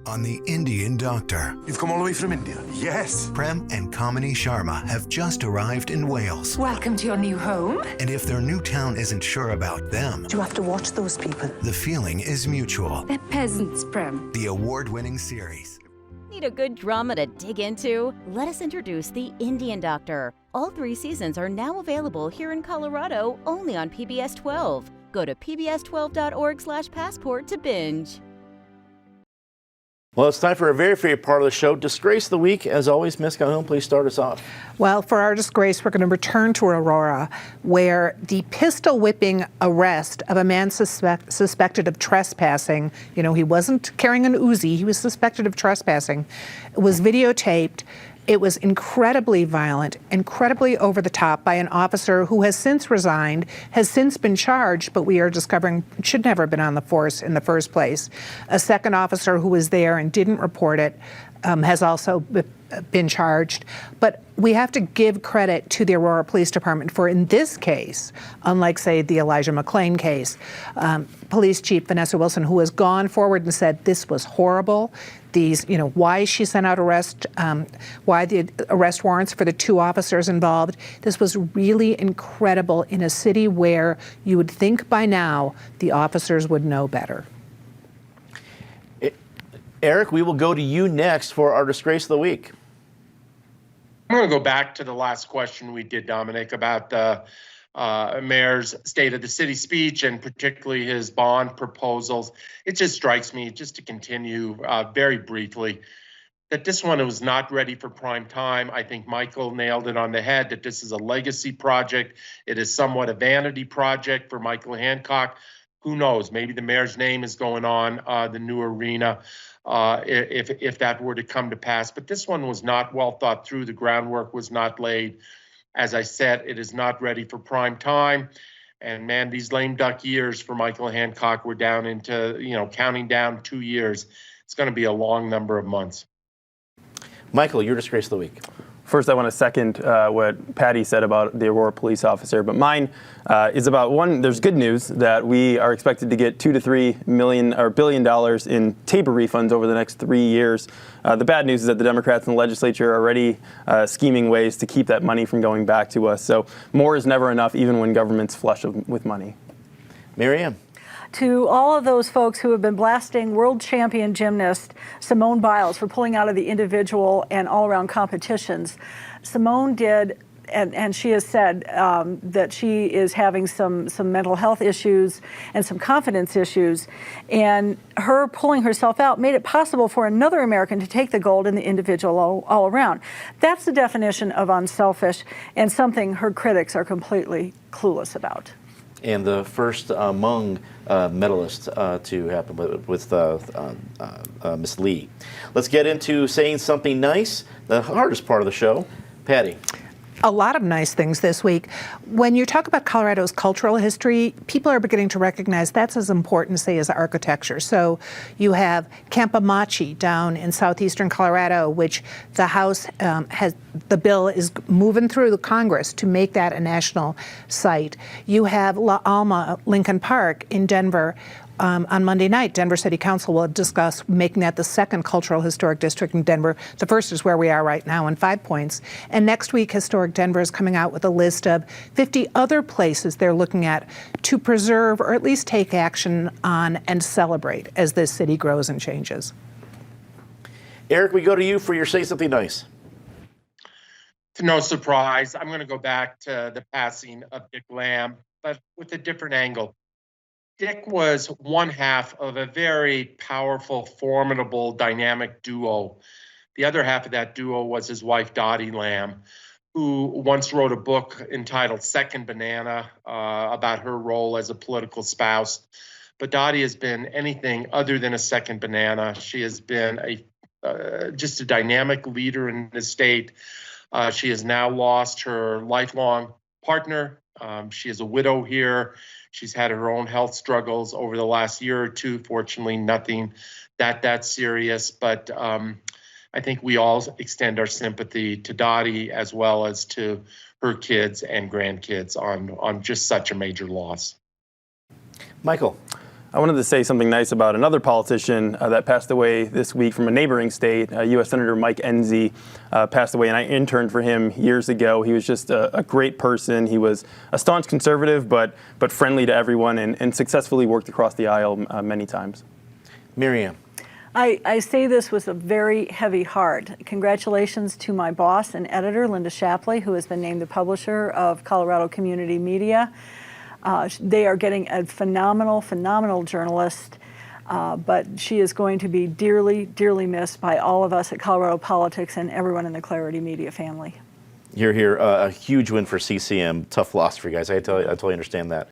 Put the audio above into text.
on The Indian Doctor. You've come all the way from India? Yes. Prem and Kamini Sharma have just arrived in Wales. Welcome to your new home. And if their new town isn't sure about them, Do you have to watch those people? the feeling is mutual. They're peasants, Prem. The award-winning series. Need a good drama to dig into? Let us introduce The Indian Doctor. All 3 seasons are now available here in Colorado only on PBS 12. Go to pbs12.org/passport to binge. Well, it's time for our very favorite part of the show, Disgrace of the Week. As always, Ms. Calhoun, please start us off. Well, for our disgrace, we're going to return to Aurora, where the pistol whipping arrest of a man suspected of trespassing, he wasn't carrying an Uzi, he was suspected of trespassing, was videotaped. It was incredibly violent, incredibly over the top by an officer who has since resigned, has since been charged, but we are discovering should never have been on the force in the first place. A second officer who was there and didn't report it has also been charged. But we have to give credit to the Aurora Police Department for, in this case, unlike, say, the Elijah McClain case, Police Chief Vanessa Wilson, who has gone forward and said this was horrible. Why she sent out why the arrest warrants for the 2 officers involved. This was really incredible in a city where you would think by now the officers would know better. Eric, we will go to you next for our Disgrace of the Week. I'm going to go back to the last question we did, Dominic, about the mayor's State of the City speech and particularly his bond proposals. It just strikes me, just to continue very briefly, that this one was not ready for prime time. I think Michael nailed it on the head, that this is a legacy project. It is somewhat a vanity project for Michael Hancock. Who knows? Maybe the mayor's name is going on the new arena if that were to come to pass. But this one was not well thought through. The groundwork was not laid. As I said, it is not ready for prime time. And man, these lame duck years for Michael Hancock were down into, counting down 2 years. It's going to be a long number of months. Michael, your Disgrace of the Week. First, I want to second what Patty said about the Aurora police officer, but mine is about there's good news that we are expected to get $2 to $3 billion in TABOR refunds over the next 3 years. The bad news is that the Democrats in the legislature are already scheming ways to keep that money from going back to us. So more is never enough, even when government's flush with money. Mary Ann. To all of those folks who have been blasting world champion gymnast Simone Biles for pulling out of the individual and all-around competitions, Simone did, and she has said that she is having some mental health issues and some confidence issues, and her pulling herself out made it possible for another American to take the gold in the individual all around. That's the definition of unselfish, and something her critics are completely clueless about. And the first among medalists to happen with Miss Lee. Let's get into saying something nice, the hardest part of the show. Patty. A lot of nice things this week. When you talk about Colorado's cultural history, people are beginning to recognize that's as important, say, as architecture. So you have Campamachi down in southeastern Colorado, which the House the bill is moving through the Congress to make that a national site. You have La Alma Lincoln Park in Denver. On Monday night, Denver City Council will discuss making that the second cultural historic district in Denver. The first is where we are right now in 5 Points. And next week, Historic Denver is coming out with a list of 50 other places they're looking at to preserve or at least take action on and celebrate as this city grows and changes. Eric, we go to you for your Say Something Nice. To no surprise, I'm going to go back to the passing of Dick Lamb, but with a different angle. Dick was one half of a very powerful, formidable, dynamic duo. The other half of that duo was his wife, Dottie Lamb, who once wrote a book entitled Second Banana about her role as a political spouse. But Dottie has been anything other than a second banana. She has been just a dynamic leader in the state. She has now lost her lifelong partner. She is a widow here. She's had her own health struggles over the last year or two. Fortunately, nothing that serious. But I think we all extend our sympathy to Dottie as well as to her kids and grandkids on just such a major loss. Michael. I wanted to say something nice about another politician that passed away this week from a neighboring state. U.S. Senator Mike Enzi passed away, and I interned for him years ago. He was just a great person. He was a staunch conservative, but friendly to everyone, and successfully worked across the aisle many times. Miriam. I say this with a very heavy heart. Congratulations to my boss and editor, Linda Shapley, who has been named the publisher of Colorado Community Media. They are getting a phenomenal journalist, but she is going to be dearly missed by all of us at Colorado Politics and everyone in the Clarity Media family. You're here. A huge win for CCM. Tough loss for you guys. I totally understand that.